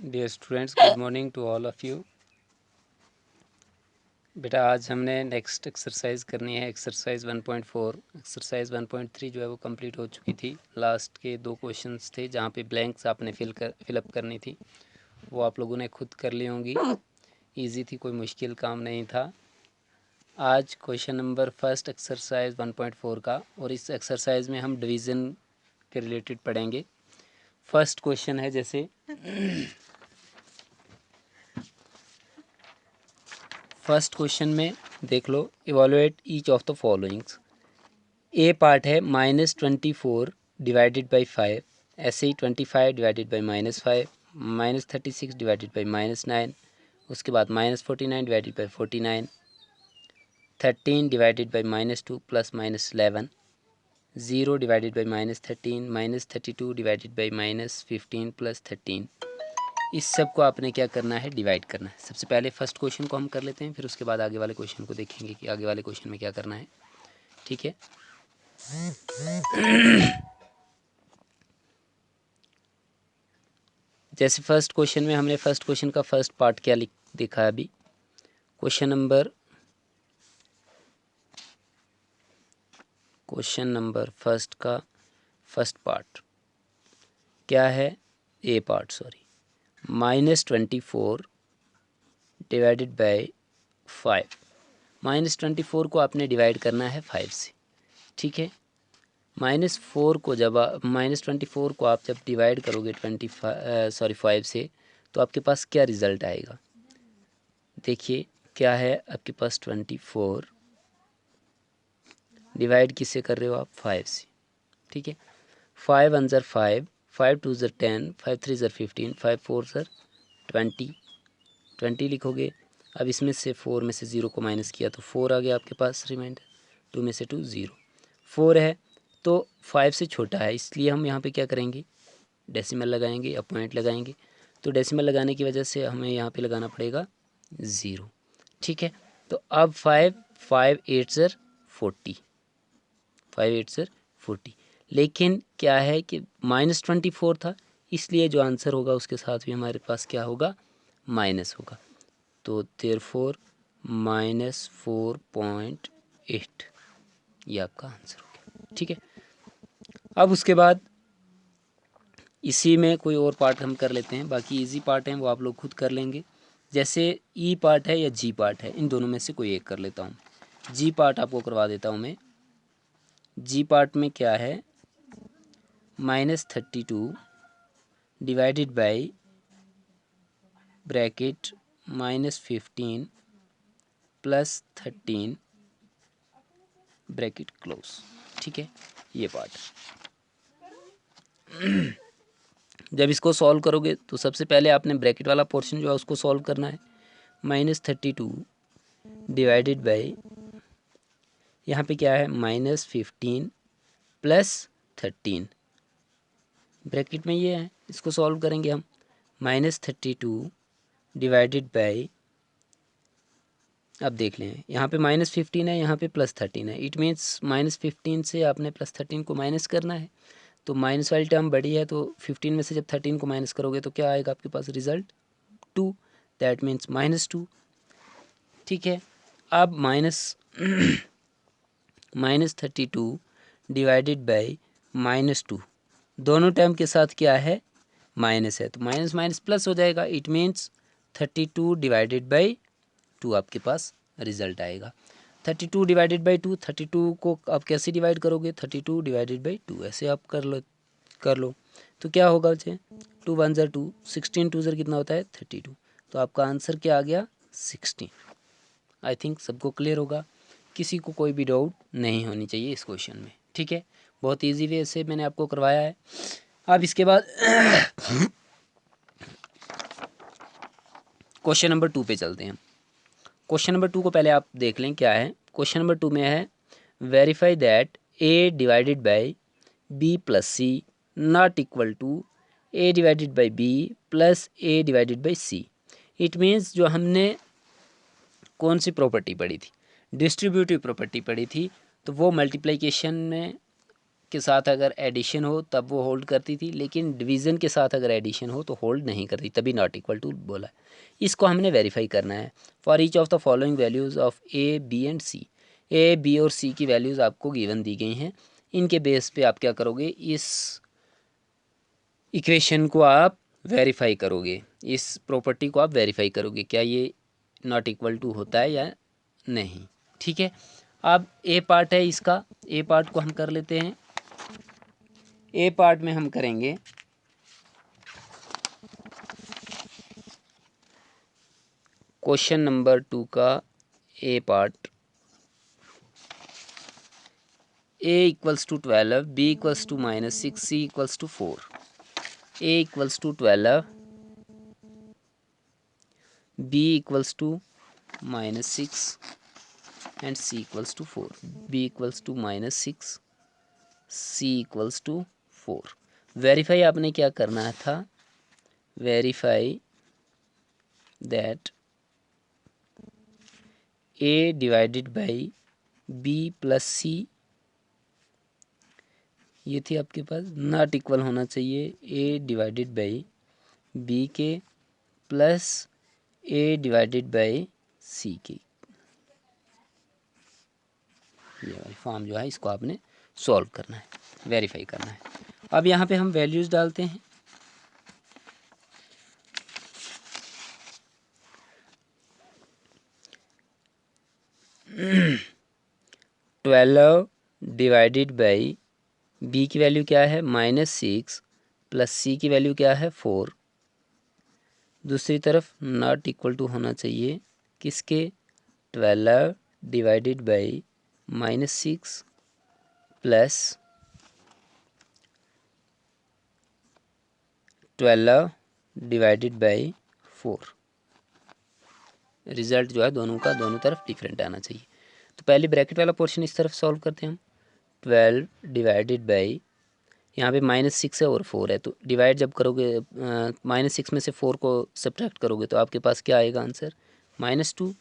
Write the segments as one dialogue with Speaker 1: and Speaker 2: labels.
Speaker 1: Dear students, good morning to all of you. बेटा आज हमने नेक्स्ट एक्सरसाइज करनी है, एक्सरसाइज 1.4। एक्सरसाइज 1.3 जो है वो कंप्लीट हो चुकी थी। लास्ट के 2 क्वेश्चंस थे जहाँ पे ब्लैंक्स आपने फिलअप करनी थी, वो आप लोगों ने खुद कर ली होंगी। इजी थी, कोई मुश्किल काम नहीं था। आज क्वेश्चन नंबर फर्स्ट एक्सरसाइज 1.4 का, और इस एक्सरसाइज में हम डिवीज़न के रिलेटेड पढ़ेंगे। फर्स्ट क्वेश्चन है जैसे फर्स्ट क्वेश्चन में देख लो, evaluate each of the followings. A part है -24 डिवाइडेड बाई 5, ऐसे ही 25 डिवाइडेड बाई -5, -36 डिवाइडेड बाई -9, उसके बाद -49 divided by 49, 13 divided by -2 plus -11, 0 divided by -13, -32 divided by -15 plus 13। इस सब को आपने क्या करना है, डिवाइड करना है। सबसे पहले फर्स्ट क्वेश्चन को हम कर लेते हैं, फिर उसके बाद आगे वाले क्वेश्चन को देखेंगे कि आगे वाले क्वेश्चन में क्या करना है। ठीक है। जैसे फर्स्ट क्वेश्चन में हमने फर्स्ट क्वेश्चन का फर्स्ट पार्ट क्या देखा है अभी। क्वेश्चन नंबर फर्स्ट का फर्स्ट पार्ट क्या है, ए पार्ट सॉरी, -24 डिवाइडेड बाई 5। -24 को आपने डिवाइड करना है 5 से। ठीक है। -24 को आप जब डिवाइड करोगे 5 से, तो आपके पास क्या रिज़ल्ट आएगा। देखिए क्या है आपके पास, 24 डिवाइड किससे कर रहे हो आप, 5 से। ठीक है। 5 1 ज़र 5, 5 2 ज़र 10, 5 3 ज़र 15, 5 4 ज़र 20 लिखोगे। अब इसमें से 4 में से 0 को माइनस किया तो 4 आ गया आपके पास रिमाइंडर। 2 में से 2 0, 4 है तो 5 से छोटा है, इसलिए हम यहाँ पे क्या करेंगे, डेसिमल लगाएंगे या पॉइंट लगाएंगे। तो डेसिमल लगाने की वजह से हमें यहाँ पे लगाना पड़ेगा 0। ठीक है। तो अब 5 8 ज़र 40, 5 8 ज़र 40, लेकिन क्या है कि -24 था, इसलिए जो आंसर होगा उसके साथ भी हमारे पास क्या होगा, माइनस होगा। तो देयरफॉर -4.8 ये आपका आंसर हो गया। ठीक है। अब उसके बाद इसी में कोई और पार्ट हम कर लेते हैं, बाकी इजी पार्ट हैं वो आप लोग खुद कर लेंगे। जैसे ई पार्ट है या जी पार्ट है, इन दोनों में से कोई एक कर लेता हूँ। जी पार्ट आपको करवा देता हूँ मैं। जी पार्ट में क्या है, -32 divided by bracket -15 plus 13 bracket close. ठीक है, ये पार्ट। जब इसको सॉल्व करोगे तो सबसे पहले आपने ब्रैकेट वाला पोर्शन जो है उसको सॉल्व करना है। -32 डिवाइडेड बाई, यहाँ पे क्या है, -15 प्लस 13 ब्रैकेट में ये है, इसको सॉल्व करेंगे हम। -32 डिवाइडेड बाई, अब देख लें यहाँ पे -15 है, यहाँ पे +13 है। इट मीन्स -15 से आपने +13 को माइनस करना है। तो माइनस वाली टर्म बड़ी है, तो 15 में से जब 13 को माइनस करोगे तो क्या आएगा आपके पास रिजल्ट, 2, दैट मीन्स -2। ठीक है। अब -32 डिवाइडेड बाई -2, दोनों टर्म के साथ क्या है, माइनस है, तो माइनस माइनस प्लस हो जाएगा। इट मीन्स 32 डिवाइडेड बाई 2 आपके पास रिजल्ट आएगा। 32 डिवाइडेड बाई 2, 32 को आप कैसे डिवाइड करोगे, 32 डिवाइडेड बाई 2 ऐसे आप कर लो तो क्या होगा बच्चे, 2 1 ज़र 2, 16 2 ज़र कितना होता है 32। तो आपका आंसर क्या आ गया, 16। आई थिंक सबको क्लियर होगा, किसी को कोई भी डाउट नहीं होनी चाहिए इस क्वेश्चन में। ठीक है, बहुत इजी वे से मैंने आपको करवाया है। अब इसके बाद क्वेश्चन नंबर 2 पे चलते हैं। क्वेश्चन नंबर 2 को पहले आप देख लें क्या है। क्वेश्चन नंबर 2 में है, verify that A divided by B plus c not equal to a divided by B plus A divided by c. It means जो हमने कौन सी प्रॉपर्टी पढ़ी थी, डिस्ट्रीब्यूटिव प्रॉपर्टी पढ़ी थी, तो वो मल्टीप्लिकेशन में के साथ अगर एडिशन हो तब वो होल्ड करती थी, लेकिन डिवीज़न के साथ अगर एडिशन हो तो होल्ड नहीं करती, तभी नॉट इक्वल टू बोला है। इसको हमने वेरीफाई करना है। For each of the following values of A B and C, A B और सी की वैल्यूज़ आपको गिवन दी गई हैं। इनके बेस पे आप क्या करोगे, इस इक्वेशन को आप वेरीफाई करोगे, इस प्रॉपर्टी को आप वेरीफाई करोगे, क्या ये नॉट इक्वल टू होता है या नहीं। ठीक है, अब ए पार्ट है इसका, ए पार्ट को हम कर लेते हैं। ए पार्ट में हम करेंगे क्वेश्चन नंबर 2 का A part. A equals to 12, B equals to -6, C equals to 4। A equals to 12, B equals to -6 and C equals to 4। B equals to -6, C equals to 4। Verify आपने क्या करना था, verify that A divided by B plus C, ये थी आपके पास, not equal होना चाहिए ए डिवाइडेड बाई बी के प्लस ए डिवाइडेड बाई सी के। ये वाली फॉर्म जो है इसको आपने सॉल्व करना है, वेरीफाई करना है। अब यहाँ पे हम वैल्यूज़ डालते हैं। ट्वेल्व डिवाइडेड बाई बी की वैल्यू क्या है -6 प्लस सी की वैल्यू क्या है 4। दूसरी तरफ नॉट इक्वल टू होना चाहिए किसके, 12 divided by -6 plus 12 divided by 4। Result जो है दोनों का दोनों तरफ डिफरेंट आना चाहिए। तो पहले ब्रैकेट वाला पोर्शन इस तरफ सॉल्व करते हैं हम। 12 डिवाइडेड बाई, यहाँ पे -6 है और 4 है, तो डिवाइड जब करोगे -6 में से 4 को सब्ट्रैक्ट करोगे तो आपके पास क्या आएगा आंसर, -2।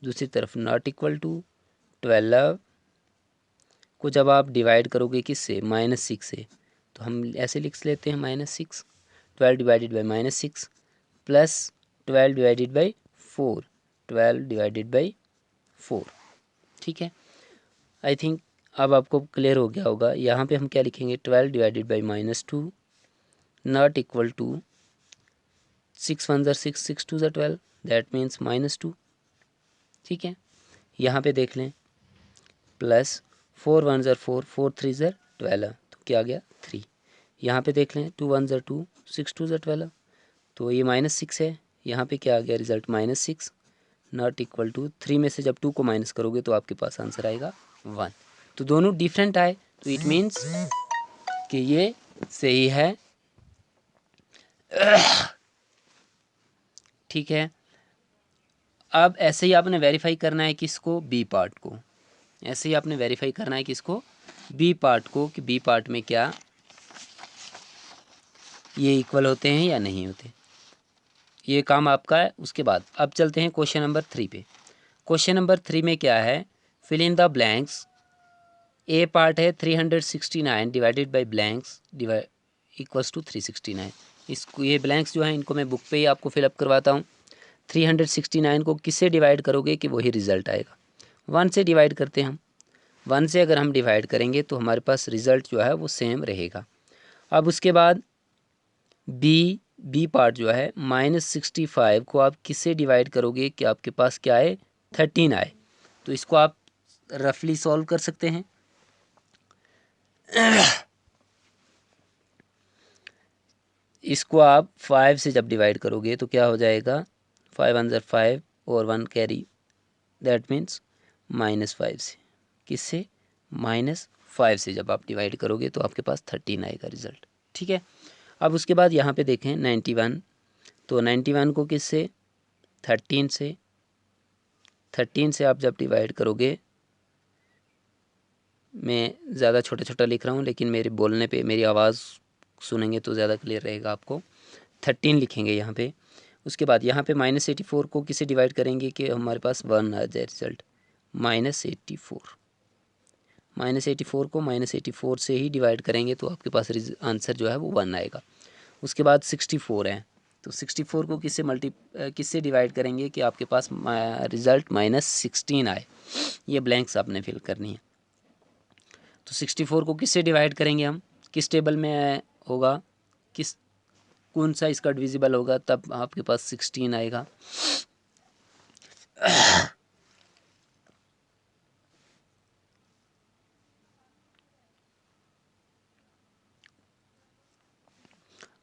Speaker 1: दूसरी तरफ नॉट इक्वल टू 12 को जब आप डिवाइड करोगे किससे, -6 से, तो हम ऐसे लिख लेते हैं -6, 12 divided by -6 plus 12 divided by 4, 12 divided by 4। ठीक है, आई थिंक अब आपको क्लियर हो गया होगा। यहाँ पे हम क्या लिखेंगे, 12 divided by -2 not equal to 6 1 6, 6 2 12, that means -2। ठीक है, यहाँ पे देख लें, प्लस 4 1 4, 4 3 12, तो क्या आ गया 3। यहाँ पे देख लें 2 1 2, 6 2 12, तो ये -6 है, यहाँ पे क्या आ गया रिजल्ट -6 नॉट इक्वल टू 3 में से जब 2 को माइनस करोगे तो आपके पास आंसर आएगा 1। तो दोनों डिफरेंट आए, तो इट मीन्स कि ये सही है। ठीक है, अब ऐसे ही आपने वेरीफाई करना है किसको, बी पार्ट को। ऐसे ही आपने वेरीफाई करना है किसको, बी पार्ट को, कि बी पार्ट में क्या ये इक्वल होते हैं या नहीं होते। ये काम आपका है। उसके बाद अब चलते हैं क्वेश्चन नंबर 3 पे। क्वेश्चन नंबर 3 में क्या है, fill in the blanks. A part है 369 divided by blanks equals to 369। इसको ये ब्लैंक्स जो हैं इनको मैं बुक पे ही आपको फिलअप करवाता हूँ। 369 को किससे डिवाइड करोगे कि वही रिज़ल्ट आएगा, 1 से डिवाइड करते हैं हम। 1 से अगर हम डिवाइड करेंगे तो हमारे पास रिज़ल्ट जो है वो सेम रहेगा। अब उसके बाद बी पार्ट जो है -65 को आप किससे डिवाइड करोगे कि आपके पास क्या आए, 13 आए। तो इसको आप रफली सॉल्व कर सकते हैं। इसको आप 5 से जब डिवाइड करोगे तो क्या हो जाएगा, 5 1 5 और 1 कैरी, दैट मीन्स -5 से, किससे, -5 से जब आप डिवाइड करोगे तो आपके पास 13 आएगा रिज़ल्ट। ठीक है, अब उसके बाद यहाँ पे देखें 91, तो 91 को किससे, 13 से, 13 से आप जब डिवाइड करोगे, मैं ज़्यादा छोटा छोटा लिख रहा हूँ लेकिन मेरे बोलने पे मेरी आवाज़ सुनेंगे तो ज़्यादा क्लियर रहेगा आपको। 13 लिखेंगे यहाँ पे। उसके बाद यहाँ पे -84 को किसे डिवाइड करेंगे कि हमारे पास 1 आ जाए रिज़ल्ट, -84 -84 को -84 से ही डिवाइड करेंगे तो आपके पास आंसर जो है वो 1 आएगा। उसके बाद 64 है, तो 64 को किससे डिवाइड करेंगे कि आपके पास रिज़ल्ट -16 आए। ये ब्लैंक्स आपने फिल करनी है। तो 64 को किससे डिवाइड करेंगे हम, किस टेबल में होगा, कौन सा इसका डिविजिबल होगा, तब आपके पास 16 आएगा।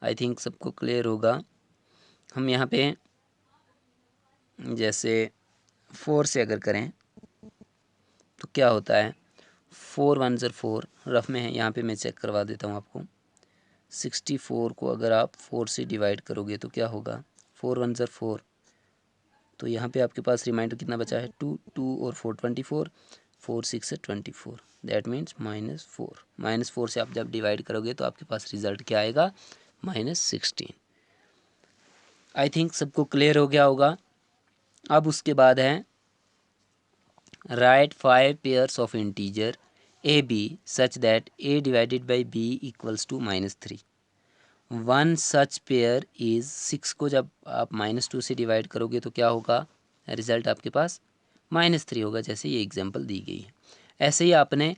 Speaker 1: आई थिंक सबको क्लियर होगा। हम यहाँ पे जैसे 4 से अगर करें तो क्या होता है, 4 1 ज़र 4 रफ में है, यहाँ पे मैं चेक करवा देता हूँ आपको। 64 को अगर आप 4 से डिवाइड करोगे तो क्या होगा, 4 1 ज़र 4, तो यहाँ पे आपके पास रिमाइंडर कितना बचा है, 2 2 और 4 24, 4 6 से 24, दैट मीन्स -4। -4 से आप जब डिवाइड करोगे तो आपके पास रिज़ल्ट क्या आएगा, -16। आई थिंक सबको क्लियर हो गया होगा। अब उसके बाद है write 5 pairs of integer a b such that a divided by b equals to -3। One such pair is 6 को जब आप -2 से डिवाइड करोगे तो क्या होगा, रिज़ल्ट आपके पास -3 होगा, जैसे ये एग्जांपल दी गई है। ऐसे ही आपने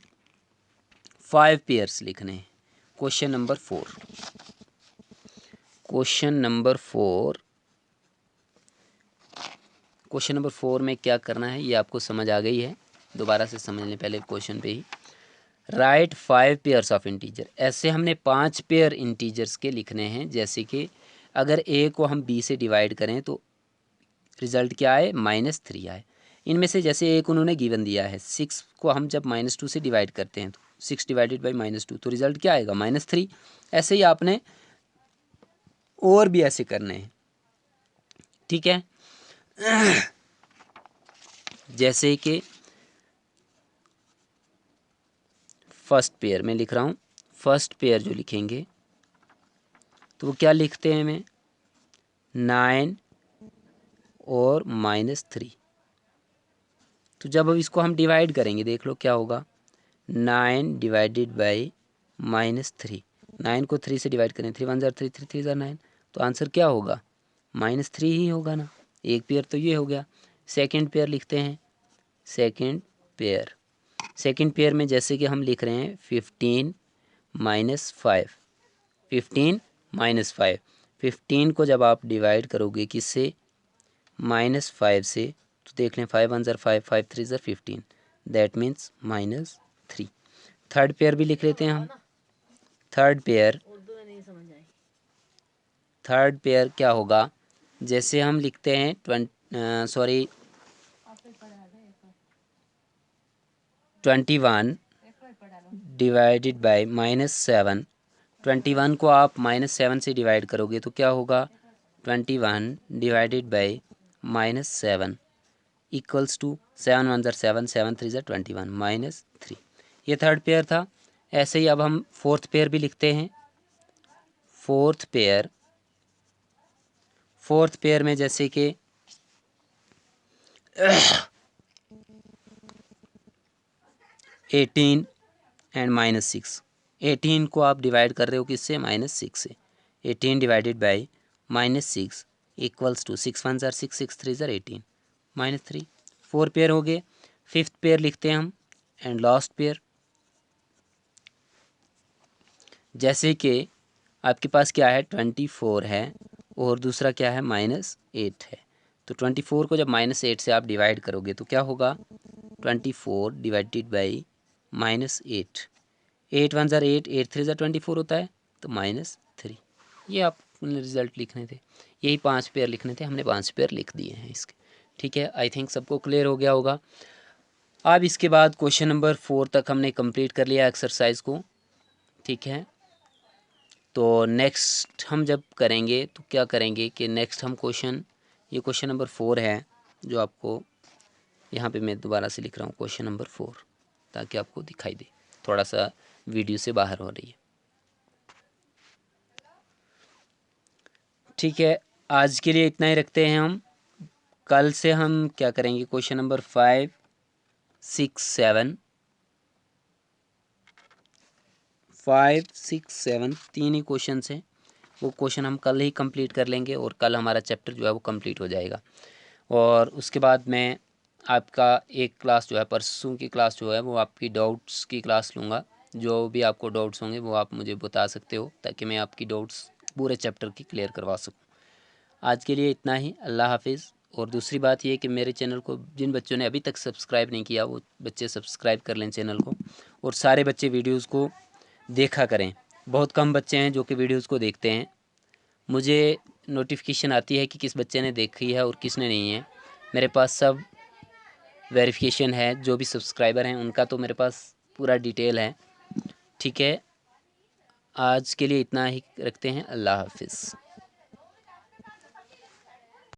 Speaker 1: 5 पेयर्स लिखने हैं। क्वेश्चन नंबर 4, क्वेश्चन नंबर 4 में क्या करना है ये आपको समझ आ गई है, दोबारा से समझ लें पहले क्वेश्चन पे ही। राइट 5 पेयर्स ऑफ इंटीजर, ऐसे हमने 5 पेयर इंटीजर्स के लिखने हैं। जैसे कि अगर a को हम b से डिवाइड करें तो रिज़ल्ट क्या आए, -3 आए। इनमें से जैसे एक उन्होंने गिवन दिया है, 6 को हम जब -2 से डिवाइड करते हैं तो 6 डिवाइडेड बाई -2 तो रिज़ल्ट क्या आएगा, -3। ऐसे ही आपने और भी ऐसे करने हैं, ठीक है। जैसे कि फर्स्ट पेयर में लिख रहा हूँ, फर्स्ट पेयर जो लिखेंगे तो वो क्या लिखते हैं, मैं 9 और -3। तो जब अब इसको हम डिवाइड करेंगे देख लो क्या होगा, 9 डिवाइडेड बाई -3, 9 को 3 से डिवाइड करें, 3 1 ज़र 3 3 3 ज़र 9, तो आंसर क्या होगा, -3 ही होगा ना। एक पेयर तो ये हो गया। सेकंड पेयर लिखते हैं, सेकंड पेयर में जैसे कि हम लिख रहे हैं 15 -5, 15 को जब आप डिवाइड करोगे किससे, -5 से, तो देख लें 5 1 ज़र 5 5 3 ज़र 15, दैट मीन्स -3। थर्ड पेयर भी लिख लेते हैं हम। थर्ड पेयर क्या होगा, जैसे हम लिखते हैं 21 डिवाइडेड बाई -7। 21 को आप -7 से डिवाइड करोगे तो क्या होगा, 21 डिवाइडेड बाई -7 इक्वल्स टू 7 1 ज़र 7 7 3 ज़र 21 -3। ये थर्ड पेयर था। ऐसे ही अब हम फोर्थ पेयर भी लिखते हैं। फोर्थ पेयर में जैसे कि 18 एंड -6, 18 को आप डिवाइड कर रहे हो किससे, -6 से, 18 डिवाइडेड बाई -6 इक्वल्स टू 6 1 ज़र 6 6 3 ज़र 18 -3। 4 पेयर हो गए। फिफ्थ पेयर लिखते हैं हम एंड लास्ट पेयर, जैसे कि आपके पास क्या है, 24 है और दूसरा क्या है, -8 है। तो 24 को जब -8 से आप डिवाइड करोगे तो क्या होगा, 24 डिवाइडेड बाई -8, 8 1 ज़र 8 8 3 ज़र 24 होता है, तो -3। ये आप रिज़ल्ट लिखने थे, यही 5 पेयर लिखने थे, हमने 5 पेयर लिख दिए हैं इसके, ठीक है। आई थिंक सबको क्लियर हो गया होगा। अब इसके बाद क्वेश्चन नंबर 4 तक हमने कंप्लीट कर लिया एक्सरसाइज को, ठीक है। तो नेक्स्ट हम जब करेंगे तो क्या करेंगे कि नेक्स्ट हम ये क्वेश्चन नंबर 4 है जो आपको यहाँ पे मैं दोबारा से लिख रहा हूँ, क्वेश्चन नंबर 4, ताकि आपको दिखाई दे, थोड़ा सा वीडियो से बाहर हो रही है, ठीक है। आज के लिए इतना ही रखते हैं हम। कल से हम क्या करेंगे, क्वेश्चन नंबर 5 6 7 5, 6, 7 तीन ही क्वेश्चन हैं। वो क्वेश्चन हम कल ही कंप्लीट कर लेंगे और कल हमारा चैप्टर जो है वो कंप्लीट हो जाएगा। और उसके बाद मैं आपका एक क्लास जो है, परसों की क्लास जो है वो आपकी डाउट्स की क्लास लूँगा। जो भी आपको डाउट्स होंगे वो आप मुझे बता सकते हो, ताकि मैं आपकी डाउट्स पूरे चैप्टर की क्लियर करवा सकूँ। आज के लिए इतना ही। अल्लाह हाफिज़। और दूसरी बात ये कि मेरे चैनल को जिन बच्चों ने अभी तक सब्सक्राइब नहीं किया वो बच्चे सब्सक्राइब कर लें चैनल को, और सारे बच्चे वीडियोज़ को देखा करें। बहुत कम बच्चे हैं जो कि वीडियोज़ को देखते हैं। मुझे नोटिफिकेशन आती है कि किस बच्चे ने देखी है और किसने नहीं है। मेरे पास सब वेरिफिकेशन है, जो भी सब्सक्राइबर हैं उनका तो मेरे पास पूरा डिटेल है। ठीक है, आज के लिए इतना ही रखते हैं। अल्लाह हाफिज़।